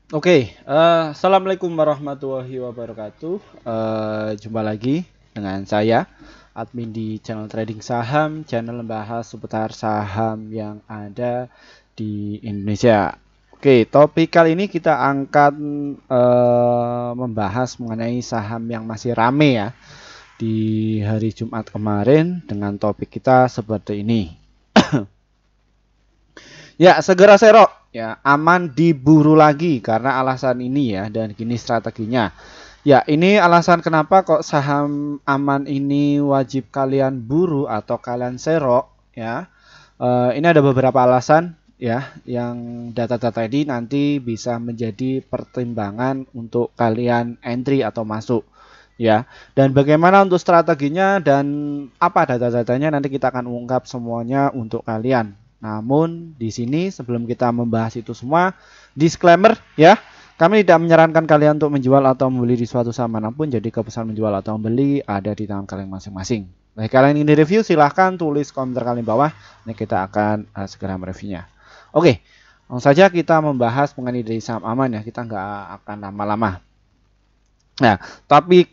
Assalamualaikum warahmatullahi wabarakatuh. Jumpa lagi dengan saya, admin di channel Trading Saham, channel membahas seputar saham yang ada di Indonesia. Topik kali ini kita angkat membahas mengenai saham yang masih rame ya di hari Jumat kemarin dengan topik kita seperti ini. Ya, segera serok. Ya, aman diburu lagi karena alasan ini ya, dan gini strateginya. Ya, ini alasan kenapa kok saham aman ini wajib kalian buru atau kalian serok ya. Ini ada beberapa alasan ya, yang data-data ini nanti bisa menjadi pertimbangan untuk kalian entry atau masuk ya. Dan bagaimana untuk strateginya dan apa data-datanya nanti kita akan ungkap semuanya untuk kalian. Namun di sini sebelum kita membahas itu semua, disclaimer ya, kami tidak menyarankan kalian untuk menjual atau membeli di suatu saham manapun. Jadi keputusan menjual atau membeli ada di tangan kalian masing-masing. Bagi kalian ingin direview, silahkan tulis komentar kalian bawah. Ini kita akan segera mereviewnya. Langsung saja kita membahas mengenai dari saham aman ya. Kita nggak akan lama-lama. Nah, tapi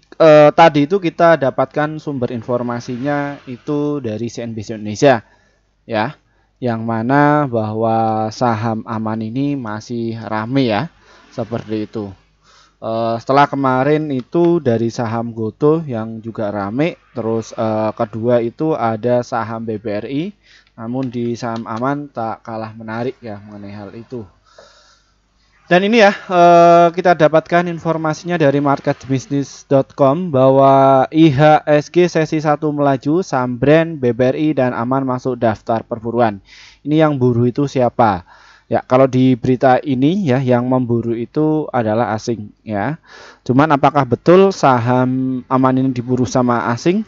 tadi itu kita dapatkan sumber informasinya itu dari CNBC Indonesia ya, yang mana bahwa saham aman ini masih rame ya, seperti itu. Setelah kemarin itu dari saham Goto yang juga rame, terus kedua itu ada saham BBRI, namun di saham aman tak kalah menarik ya mengenai hal itu. Dan ini ya, kita dapatkan informasinya dari marketbusiness.com bahwa IHSG sesi 1 melaju, saham brand, BBRI dan aman masuk daftar perburuan. Ini yang buru itu siapa? Ya, kalau di berita ini ya, yang memburu itu adalah asing ya. Cuman apakah betul saham aman ini diburu sama asing?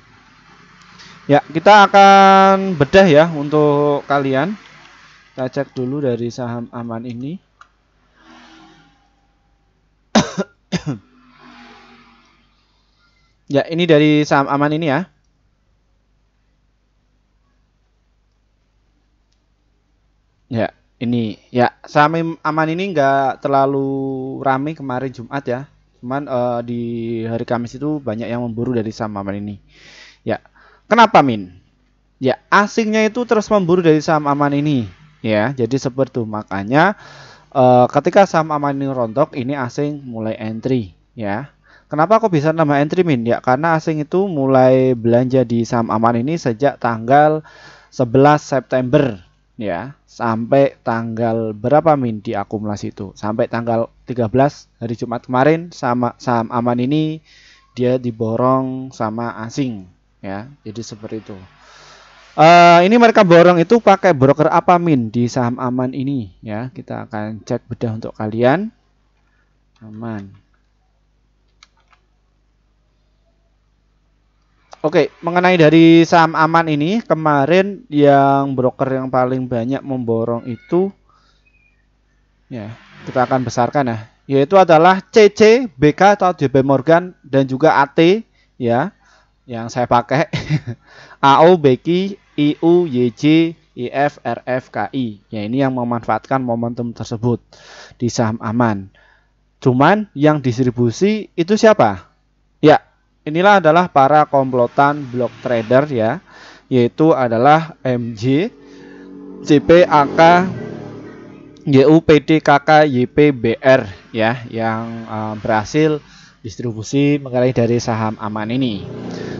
Ya, kita akan bedah ya untuk kalian. Kita cek dulu dari saham aman ini. Ya, ini dari saham aman ini ya. Ya, ini ya, saham aman ini nggak terlalu ramai kemarin Jumat ya. Cuman di hari Kamis itu banyak yang memburu dari saham aman ini. Ya, kenapa Min? Ya, asingnya itu terus memburu dari saham aman ini. Ya, jadi seperti itu. Makanya ketika saham aman ini rontok, ini asing mulai entry. Ya, kenapa kok bisa nambah entry Min? Ya, karena asing itu mulai belanja di saham aman ini sejak tanggal 11 September ya, sampai tanggal berapa Min di akumulasi itu? Sampai tanggal 13 hari Jumat kemarin sama saham aman ini dia diborong sama asing ya. Jadi seperti itu. Ini mereka borong itu pakai broker apa Min di saham aman ini ya. Kita akan cek bedah untuk kalian. Aman. Mengenai dari saham aman ini, kemarin yang broker yang paling banyak memborong itu ya, kita akan besarkan ya, yaitu adalah CC, BK atau JP Morgan dan juga AT ya, yang saya pakai. AO, BK, IU, YJ, IF, RF, KI. Ya, ini yang memanfaatkan momentum tersebut di saham aman. Cuman yang distribusi itu siapa? Ya, inilah adalah para komplotan block trader ya, yaitu adalah MJ, CP, AK, YU, PD, KK, YP, BR ya, yang berhasil distribusi mengenai dari saham aman ini.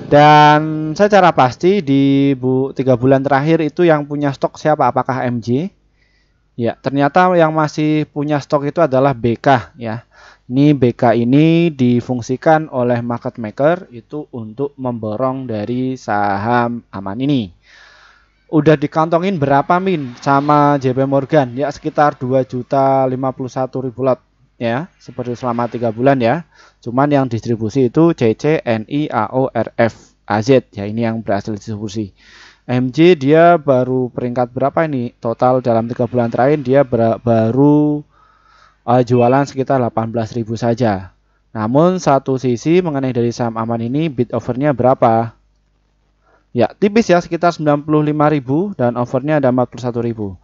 Dan secara pasti di 3 bulan terakhir itu yang punya stok siapa? Apakah MJ? Ya, ternyata yang masih punya stok itu adalah BK ya. Ini BK ini difungsikan oleh market maker itu untuk memborong dari saham aman ini. Udah dikantongin berapa Min sama JP Morgan? Ya, sekitar 2.051.000 lot ya, seperti selama 3 bulan ya. Cuman yang distribusi itu CC, NI, AO, RF, AZ ya, ini yang berhasil distribusi. MJ dia baru peringkat berapa ini? Total dalam 3 bulan terakhir dia baru jualan sekitar 18.000 saja. Namun satu sisi mengenai dari saham aman ini bid overnya berapa? Ya, tipis ya, sekitar 95.000 dan overnya ada 41.000.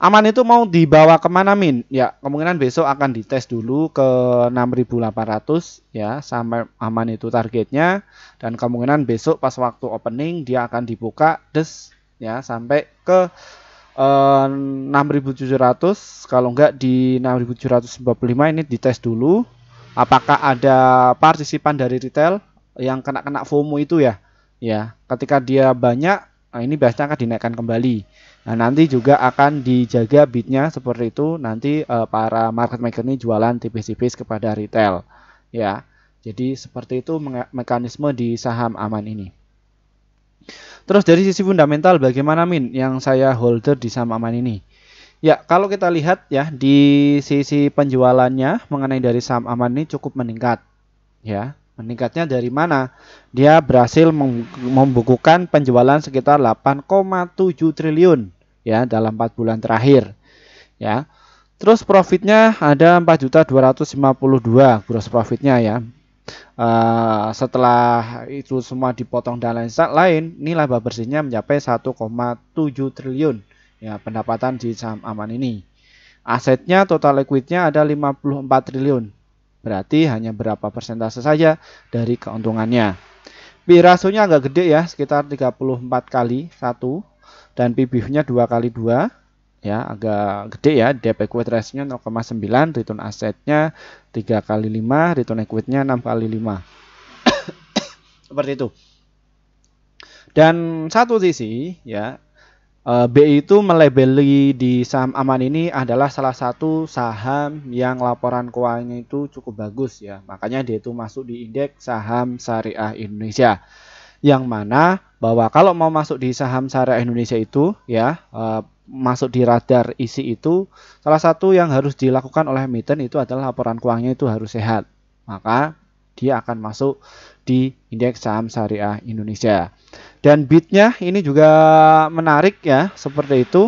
Aman itu mau dibawa kemana Min? Ya kemungkinan besok akan dites dulu ke 6.800 ya, sampai aman itu targetnya, dan kemungkinan besok pas waktu opening dia akan dibuka des ya sampai ke 6.700, kalau enggak di 6.755 ini dites dulu apakah ada partisipan dari retail yang kena FOMO itu ya. Ya, ketika dia banyak, nah ini biasanya akan dinaikkan kembali. Nah, nanti juga akan dijaga bidnya seperti itu. Nanti para market maker ini jualan tipis-tipis kepada retail. Ya, jadi seperti itu mekanisme di saham aman ini. Terus dari sisi fundamental bagaimana Min yang saya holder di saham aman ini? Ya, kalau kita lihat ya di sisi penjualannya mengenai dari saham aman ini cukup meningkat. Ya, meningkatnya dari mana? Dia berhasil membukukan penjualan sekitar 8,7 triliun ya dalam 4 bulan terakhir. Ya. Terus profitnya ada 4.252 gross profitnya ya. Setelah itu semua dipotong dan lain-lain, ini laba bersihnya mencapai 1,7 triliun ya pendapatan di saham aman ini. Asetnya total liquidnya ada 54 triliun. Berarti hanya berapa persentase saja dari keuntungannya. P rasionya agak gede ya, sekitar 34 kali 1 dan PBV-nya 2 kali 2 ya, agak gede ya. Debt equity ratio-nya 0,9, return asetnya 3 kali 5, return equity-nya 6 kali 5. Seperti itu. Dan satu sisi ya, BI itu melabeli di saham aman ini adalah salah satu saham yang laporan keuangannya itu cukup bagus ya. Makanya dia itu masuk di indeks saham syariah Indonesia. Yang mana bahwa kalau mau masuk di saham syariah Indonesia itu ya, masuk di radar isi itu, salah satu yang harus dilakukan oleh emiten itu adalah laporan keuangannya itu harus sehat. Maka dia akan masuk di indeks saham syariah Indonesia. Dan bidnya ini juga menarik ya, seperti itu.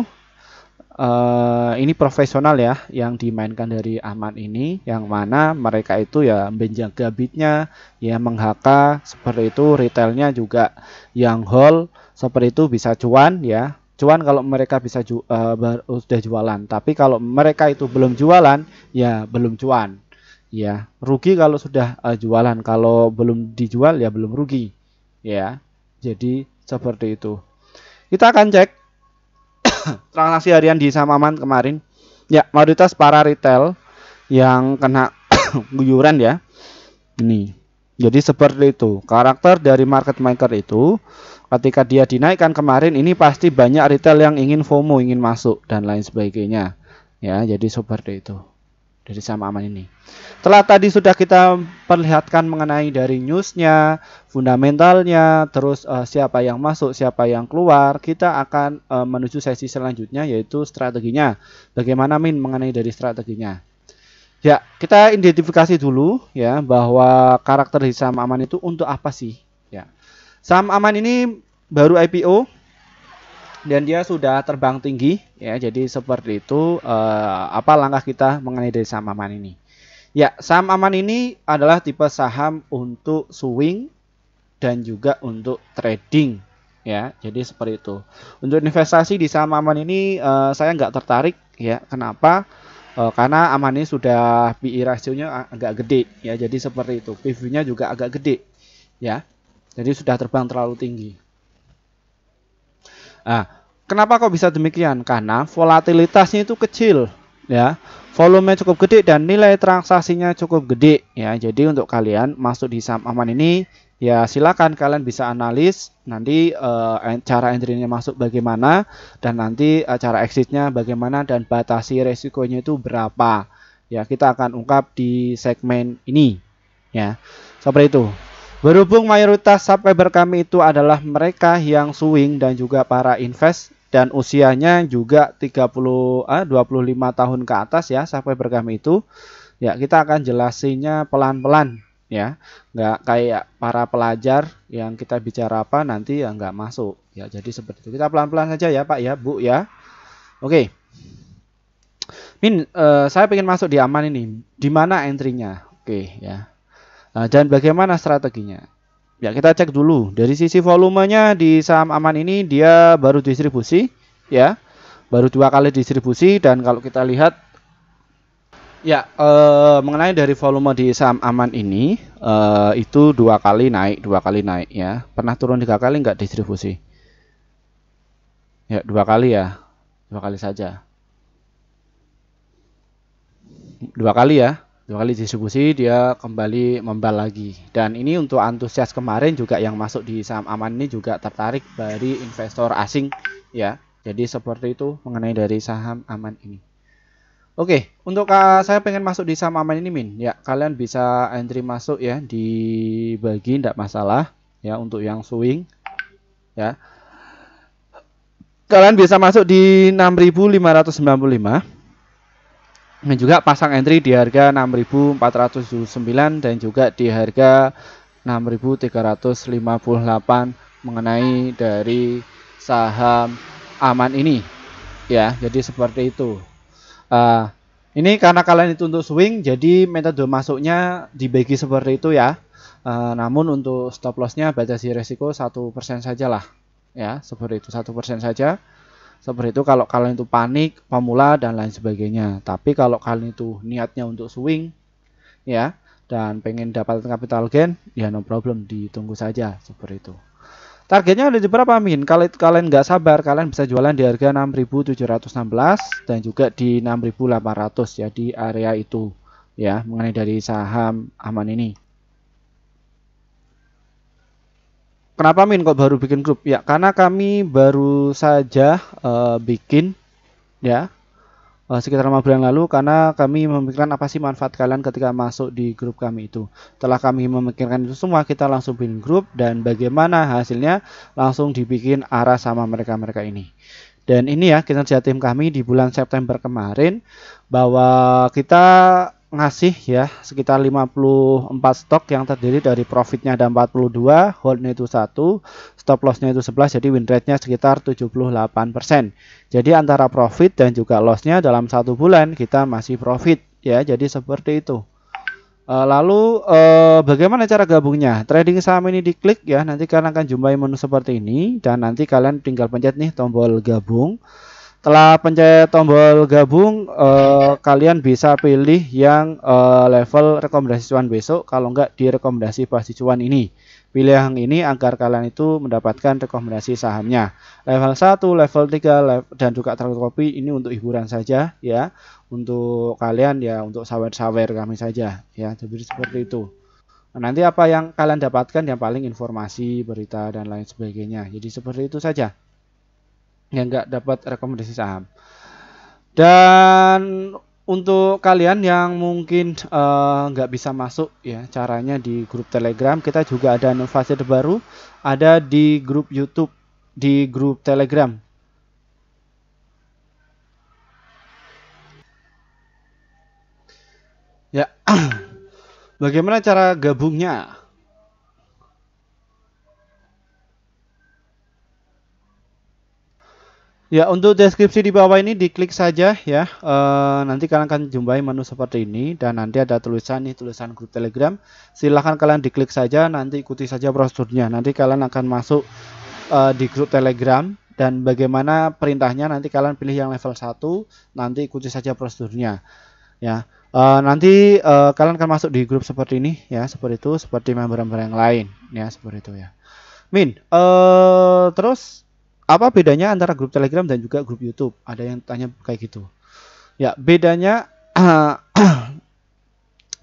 Ini profesional ya yang dimainkan dari aman ini, yang mana mereka itu ya menjaga bidnya, ya menghaka seperti itu. Retailnya juga yang hold seperti itu bisa cuan ya. Cuan kalau mereka bisa sudah jualan, tapi kalau mereka itu belum jualan ya belum cuan. Ya, rugi kalau sudah jualan, kalau belum dijual ya belum rugi. Ya. Jadi seperti itu. Kita akan cek transaksi harian di saham aman kemarin. Ya, mayoritas para retail yang kena guyuran ya. Ini. Jadi seperti itu. Karakter dari market maker itu ketika dia dinaikkan kemarin, ini pasti banyak retail yang ingin FOMO, ingin masuk dan lain sebagainya. Ya, jadi seperti itu. Dari saham aman ini. Setelah tadi sudah kita perlihatkan mengenai dari newsnya, fundamentalnya, terus siapa yang masuk, siapa yang keluar, kita akan menuju sesi selanjutnya yaitu strateginya. Bagaimana Min mengenai dari strateginya? Ya, kita identifikasi dulu ya bahwa karakter di saham aman itu untuk apa sih? Ya, saham aman ini baru IPO. Dan dia sudah terbang tinggi ya, jadi seperti itu. Apa langkah kita mengenai dari saham aman ini? Ya, saham aman ini adalah tipe saham untuk swing dan juga untuk trading ya, jadi seperti itu. Untuk investasi di saham aman ini saya nggak tertarik ya. Kenapa? Karena aman ini sudah PE rasionya agak gede ya, jadi seperti itu. PV-nya juga agak gede ya, jadi sudah terbang terlalu tinggi. Nah, kenapa kok bisa demikian? Karena volatilitasnya itu kecil ya. Volume cukup gede dan nilai transaksinya cukup gede ya. Jadi untuk kalian masuk di saham aman ini ya silakan kalian bisa analis nanti cara entry-nya masuk bagaimana, dan nanti cara exit-nya bagaimana, dan batasi resikonya itu berapa. Ya, kita akan ungkap di segmen ini ya. Seperti itu. Berhubung mayoritas subscriber kami itu adalah mereka yang swing dan juga para invest, dan usianya juga 25 tahun ke atas ya subscriber kami itu. Ya, kita akan jelasinnya pelan-pelan ya. Nggak kayak para pelajar yang kita bicara apa nanti ya nggak masuk. Ya, jadi seperti itu. Kita pelan-pelan saja ya Pak ya, Bu ya. Oke. Min, saya pengen masuk di aman ini. Di mana entry-nya? Oke ya. Dan bagaimana strateginya? Ya, kita cek dulu. Dari sisi volumenya di saham aman ini dia baru distribusi ya. baru 2 kali distribusi. Dan kalau kita lihat ya, mengenai dari volume di saham aman ini, itu 2 kali naik ya. Pernah turun 3 kali nggak distribusi? Ya, 2 kali ya, 2 kali saja. 2 kali ya, 2 kali distribusi dia kembali membal lagi. Dan ini untuk antusias kemarin juga yang masuk di saham aman ini juga tertarik dari investor asing ya. Jadi seperti itu mengenai dari saham aman ini. Oke, untuk saya pengen masuk di saham aman ini Min. Ya, kalian bisa entry masuk ya, dibagi tidak masalah ya. Untuk yang swing ya, kalian bisa masuk di 6.595 dan juga pasang entry di harga 6.479 dan juga di harga 6.358 mengenai dari saham aman ini ya. Jadi seperti itu. Ini karena kalian itu untuk swing, jadi metode masuknya dibagi seperti itu ya. Namun untuk stop lossnya batasi resiko 1% saja lah ya, seperti itu, 1% saja. Seperti itu kalau kalian itu panik, pemula dan lain sebagainya. Tapi kalau kalian itu niatnya untuk swing ya dan pengen dapat capital gain, ya no problem, ditunggu saja seperti itu. Targetnya ada di berapa Min? Kalau kalian nggak sabar, kalian bisa jualan di harga 6.716 dan juga di 6.800 ya, di area itu ya, mengenai dari saham aman ini. Kenapa Min kok baru bikin grup? Ya, karena kami baru saja bikin ya sekitar 5 bulan lalu, karena kami memikirkan apa sih manfaat kalian ketika masuk di grup kami itu. Setelah kami memikirkan itu semua, kita langsung bikin grup dan bagaimana hasilnya langsung dibikin arah sama mereka-mereka ini. Dan ini ya kinerja tim kami di bulan September kemarin, bahwa kita ngasih ya sekitar 54 stok yang terdiri dari profitnya ada 42, holdnya itu 1, stop lossnya itu 11, jadi win rate-nya sekitar 78%. Jadi antara profit dan juga lossnya dalam 1 bulan kita masih profit ya, jadi seperti itu. Lalu bagaimana cara gabungnya? Trading saham ini diklik ya, nanti kalian akan jumpai menu seperti ini dan nanti kalian tinggal pencet nih tombol gabung. Setelah pencet tombol gabung, kalian bisa pilih yang level rekomendasi cuan besok, kalau enggak di rekomendasi pasti cuan ini. Pilih yang ini agar kalian itu mendapatkan rekomendasi sahamnya. Level 1, level 3, dan juga target kopi ini untuk hiburan saja ya. Untuk kalian ya, untuk sawer-sawer kami saja ya. Jadi seperti itu. Nah, nanti apa yang kalian dapatkan yang paling informasi, berita dan lain sebagainya. Jadi seperti itu saja. Yang nggak dapat rekomendasi saham. Dan untuk kalian yang mungkin nggak bisa masuk ya, caranya di grup Telegram, kita juga ada inovasi terbaru, ada di grup YouTube, di grup Telegram. Ya, bagaimana cara gabungnya? Ya, untuk deskripsi di bawah ini diklik saja ya. Nanti kalian akan jumpai menu seperti ini dan nanti ada tulisan nih, tulisan grup Telegram. Silahkan kalian diklik saja, nanti ikuti saja prosedurnya. Nanti kalian akan masuk di grup Telegram dan bagaimana perintahnya nanti kalian pilih yang level 1, nanti ikuti saja prosedurnya. Ya. Nanti kalian akan masuk di grup seperti ini ya, seperti itu, seperti member-member yang lain ya, seperti itu ya. Min, terus apa bedanya antara grup Telegram dan juga grup YouTube? Ada yang tanya kayak gitu. Ya, bedanya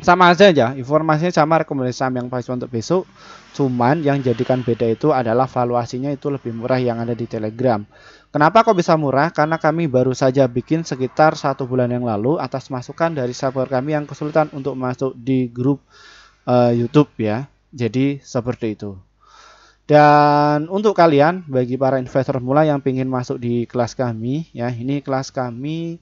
sama aja, informasinya sama, rekomendasi saham yang pas untuk besok. Cuman yang jadikan beda itu adalah valuasinya itu lebih murah yang ada di Telegram. Kenapa kok bisa murah? Karena kami baru saja bikin sekitar 1 bulan yang lalu atas masukan dari subscriber kami yang kesulitan untuk masuk di grup YouTube ya. Jadi seperti itu. Dan untuk kalian, bagi para investor pemula yang ingin masuk di kelas kami ya, ini kelas kami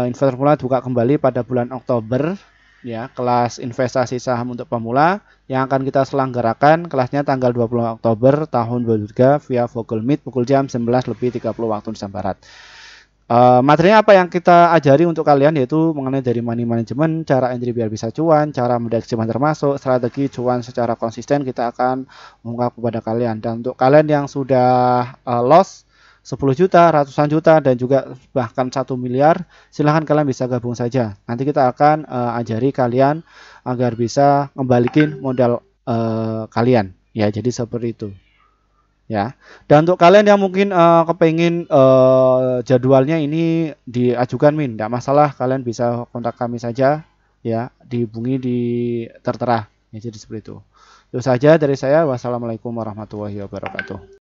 investor pemula buka kembali pada bulan Oktober ya, kelas investasi saham untuk pemula yang akan kita selenggarakan kelasnya tanggal 20 Oktober tahun 2023 via Google Meet pukul jam 19.30 waktu Indonesia Barat. Materinya apa yang kita ajari untuk kalian yaitu mengenai dari money management, cara entry biar bisa cuan, cara mendeteksi mana termasuk, strategi cuan secara konsisten kita akan mengungkap kepada kalian. Dan untuk kalian yang sudah loss 10 juta, ratusan juta, dan juga bahkan 1 miliar, silahkan kalian bisa gabung saja. Nanti kita akan ajari kalian agar bisa ngembalikin modal kalian. Ya, jadi seperti itu. Ya, dan untuk kalian yang mungkin kepingin jadwalnya ini diajukan Min, tidak masalah, kalian bisa kontak kami saja, ya, dihubungi di tertera. Ya, jadi seperti itu. Itu saja dari saya. Wassalamualaikum warahmatullahi wabarakatuh.